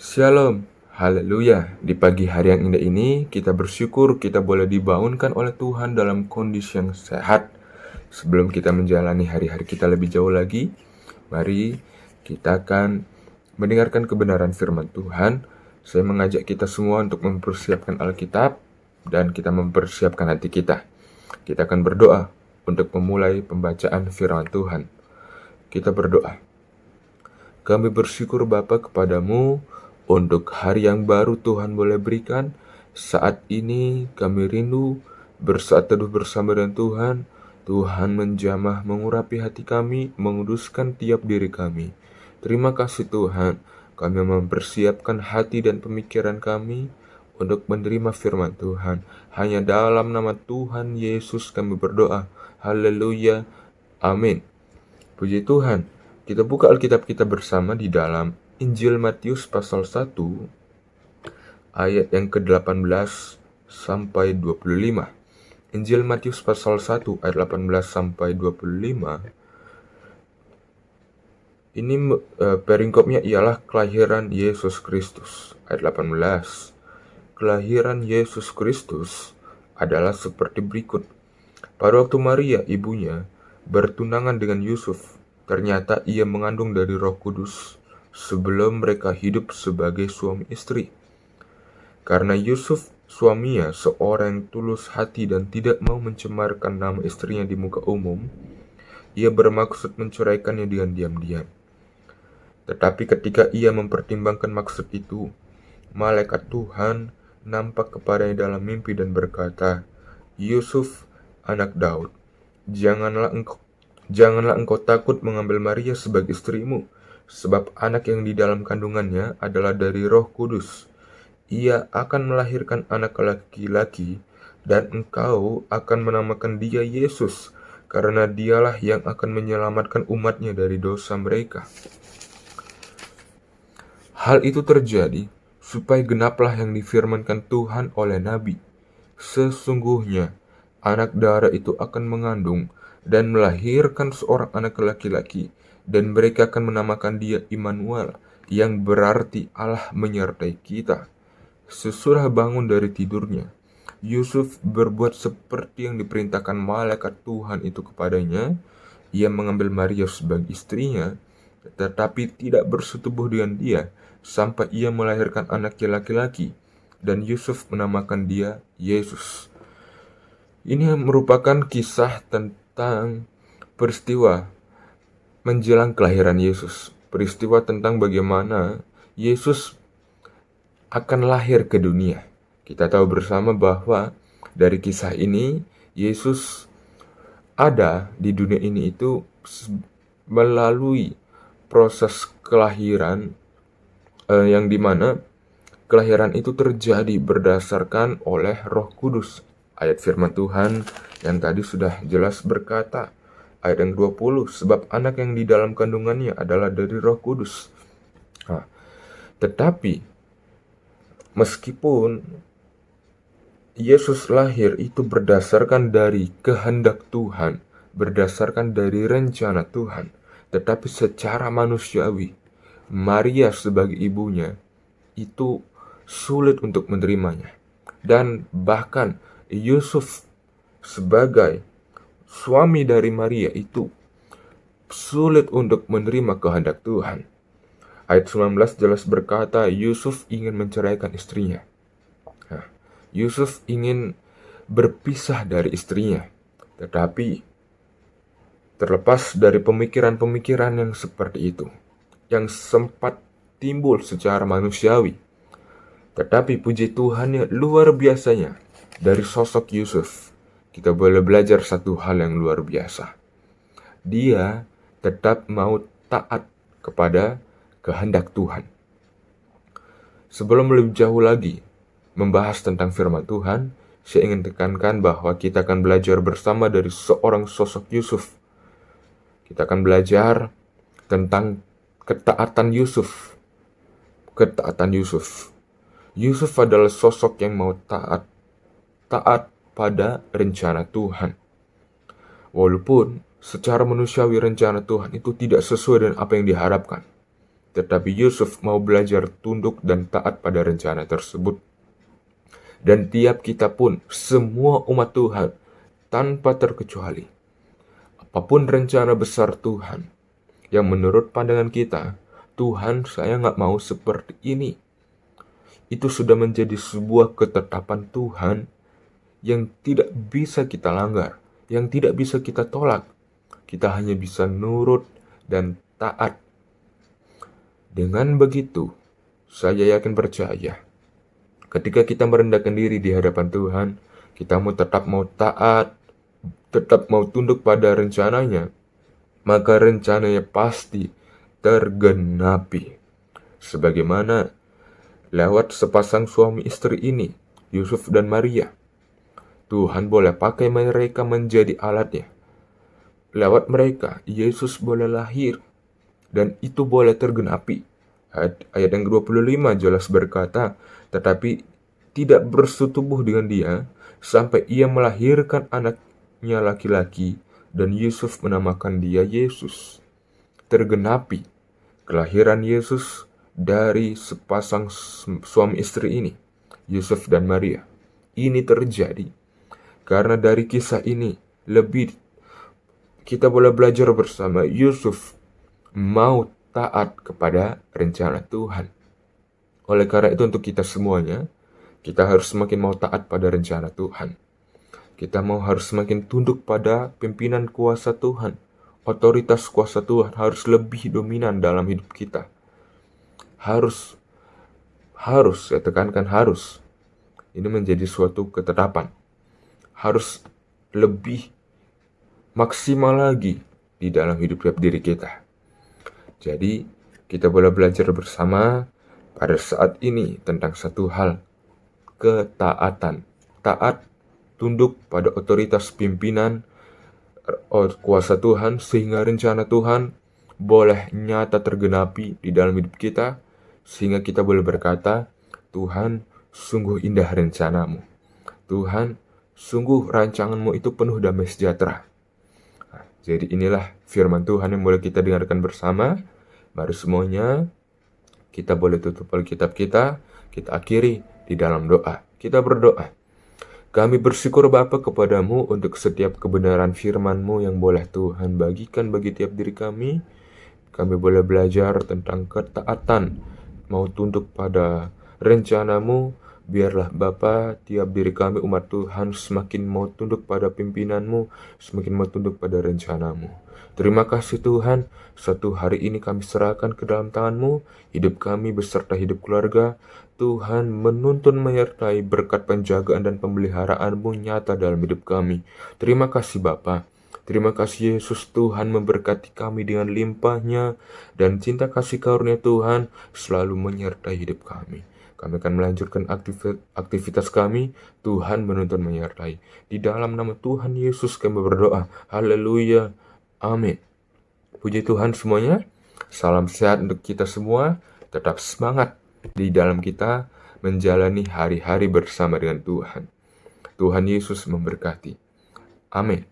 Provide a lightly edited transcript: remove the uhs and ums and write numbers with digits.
Shalom, haleluya. Di pagi hari yang indah ini, kita bersyukur kita boleh dibangunkan oleh Tuhan dalam kondisi yang sehat. Sebelum kita menjalani hari-hari kita lebih jauh lagi, mari kita akan mendengarkan kebenaran firman Tuhan. Saya mengajak kita semua untuk mempersiapkan Alkitab dan kita mempersiapkan hati kita. Kita akan berdoa untuk memulai pembacaan firman Tuhan. Kita berdoa. Kami bersyukur Bapa kepadamu untuk hari yang baru Tuhan boleh berikan. Saat ini kami rindu bersaat teduh bersama dengan Tuhan. Tuhan menjamah mengurapi hati kami, menguduskan tiap diri kami. Terima kasih Tuhan, kami mempersiapkan hati dan pemikiran kami untuk menerima firman Tuhan. Hanya dalam nama Tuhan Yesus kami berdoa. Haleluya. Amin. Puji Tuhan. Kita buka Alkitab kita bersama di dalam Injil Matius pasal 1 ayat yang ke-18 sampai 25. Injil Matius pasal 1 ayat 18 sampai 25. Ini peringkopnya ialah kelahiran Yesus Kristus. Ayat 18. Kelahiran Yesus Kristus adalah seperti berikut. Pada waktu Maria, ibunya, bertunangan dengan Yusuf, ternyata ia mengandung dari Roh Kudus sebelum mereka hidup sebagai suami istri. Karena Yusuf suaminya seorang yang tulus hati dan tidak mau mencemarkan nama istrinya di muka umum, ia bermaksud menceraikannya dengan diam-diam. Tetapi ketika ia mempertimbangkan maksud itu, malaikat Tuhan nampak kepadanya dalam mimpi dan berkata, "Yusuf, anak Daud, janganlah engkau takut mengambil Maria sebagai istrimu, sebab anak yang di dalam kandungannya adalah dari Roh Kudus. Ia akan melahirkan anak laki-laki, dan engkau akan menamakan dia Yesus, karena dialah yang akan menyelamatkan umatnya dari dosa mereka." Hal itu terjadi supaya genaplah yang difirmankan Tuhan oleh Nabi. Sesungguhnya anak darah itu akan mengandung dan melahirkan seorang anak laki-laki, dan mereka akan menamakan dia Immanuel, yang berarti Allah menyertai kita. Sesudah bangun dari tidurnya, Yusuf berbuat seperti yang diperintahkan malaikat Tuhan itu kepadanya. Ia mengambil Maria sebagai istrinya, tetapi tidak bersetubuh dengan dia sampai ia melahirkan anak laki-laki, dan Yusuf menamakan dia Yesus. Ini merupakan kisah tentang peristiwa menjelang kelahiran Yesus. Peristiwa tentang bagaimana Yesus akan lahir ke dunia. Kita tahu bersama bahwa dari kisah ini, Yesus ada di dunia ini itu melalui proses kelahiran yang dimana kelahiran itu terjadi berdasarkan oleh Roh Kudus. Ayat firman Tuhan yang tadi sudah jelas berkata, ayat yang 20, sebab anak yang di dalam kandungannya adalah dari Roh Kudus. Tetapi meskipun Yesus lahir itu berdasarkan dari kehendak Tuhan, berdasarkan dari rencana Tuhan, tetapi secara manusiawi, Maria sebagai ibunya itu sulit untuk menerimanya. Dan bahkan Yusuf sebagai suami dari Maria itu sulit untuk menerima kehendak Tuhan. Ayat 19 jelas berkata, Yusuf ingin menceraikan istrinya. Yusuf ingin berpisah dari istrinya. Tetapi terlepas dari pemikiran-pemikiran yang seperti itu, yang sempat timbul secara manusiawi, tetapi puji Tuhan yang luar biasanya, dari sosok Yusuf, kita boleh belajar satu hal yang luar biasa. Dia tetap mau taat kepada kehendak Tuhan. Sebelum lebih jauh lagi membahas tentang firman Tuhan, saya ingin tekankan bahwa kita akan belajar bersama dari seorang sosok Yusuf. Kita akan belajar tentang ketaatan Yusuf. Ketaatan Yusuf. Yusuf adalah sosok yang mau taat pada rencana Tuhan. Walaupun secara manusiawi rencana Tuhan itu tidak sesuai dengan apa yang diharapkan. Tetapi Yusuf mau belajar tunduk dan taat pada rencana tersebut. Dan tiap kita pun, semua umat Tuhan, tanpa terkecuali, apapun rencana besar Tuhan, yang menurut pandangan kita, Tuhan saya nggak mau seperti ini, itu sudah menjadi sebuah ketetapan Tuhan yang tidak bisa kita langgar, yang tidak bisa kita tolak. Kita hanya bisa nurut dan taat. Dengan begitu, saya yakin percaya, ketika kita merendahkan diri di hadapan Tuhan, kita tetap mau taat, tetap mau tunduk pada rencananya, maka rencananya pasti tergenapi. Sebagaimana lewat sepasang suami istri ini, Yusuf dan Maria, Tuhan boleh pakai mereka menjadi alatnya. Lewat mereka, Yesus boleh lahir, dan itu boleh tergenapi. Ayat yang ke-25 jelas berkata, tetapi tidak bersetubuh dengan dia, sampai ia melahirkan anaknya laki-laki, dan Yusuf menamakan dia Yesus. Tergenapi kelahiran Yesus dari sepasang suami istri ini, Yusuf dan Maria. Ini terjadi karena dari kisah ini kita boleh belajar bersama. Yusuf mau taat kepada rencana Tuhan. Oleh karena itu untuk kita semuanya, kita harus semakin mau taat pada rencana Tuhan. Kita harus semakin tunduk pada pimpinan kuasa Tuhan. Otoritas kuasa Tuhan harus lebih dominan dalam hidup kita. Harus, saya tekankan harus. Ini menjadi suatu ketetapan. Harus lebih maksimal lagi di dalam hidup diri kita. Jadi, kita boleh belajar bersama pada saat ini tentang satu hal, ketaatan. Taat, tunduk pada otoritas pimpinan kuasa Tuhan, sehingga rencana Tuhan boleh nyata tergenapi di dalam hidup kita, sehingga kita boleh berkata, Tuhan, sungguh indah rencanamu. Tuhan, sungguh rancanganmu itu penuh damai sejahtera. Jadi inilah firman Tuhan yang boleh kita dengarkan bersama. Mari semuanya kita boleh tutup Alkitab kita akhiri di dalam doa. Kita berdoa. Kami bersyukur Bapa kepadamu untuk setiap kebenaran firman-Mu yang boleh Tuhan bagikan bagi tiap diri kami. Kami boleh belajar tentang ketaatan, mau tunduk pada rencana-Mu. Biarlah Bapa, tiap diri kami umat Tuhan semakin mau tunduk pada pimpinan-Mu, semakin mau tunduk pada rencana-Mu. Terima kasih Tuhan, satu hari ini kami serahkan ke dalam tangan-Mu, hidup kami beserta hidup keluarga. Tuhan menuntun menyertai berkat penjagaan dan pemeliharaan-Mu nyata dalam hidup kami. Terima kasih Bapa. Terima kasih Yesus, Tuhan memberkati kami dengan limpahnya, dan cinta kasih karunia Tuhan selalu menyertai hidup kami. Kami akan melanjutkan aktivitas kami. Tuhan menuntun menyertai. Di dalam nama Tuhan Yesus kami berdoa. Haleluya. Amin. Puji Tuhan semuanya. Salam sehat untuk kita semua. Tetap semangat di dalam kita menjalani hari-hari bersama dengan Tuhan. Tuhan Yesus memberkati. Amin.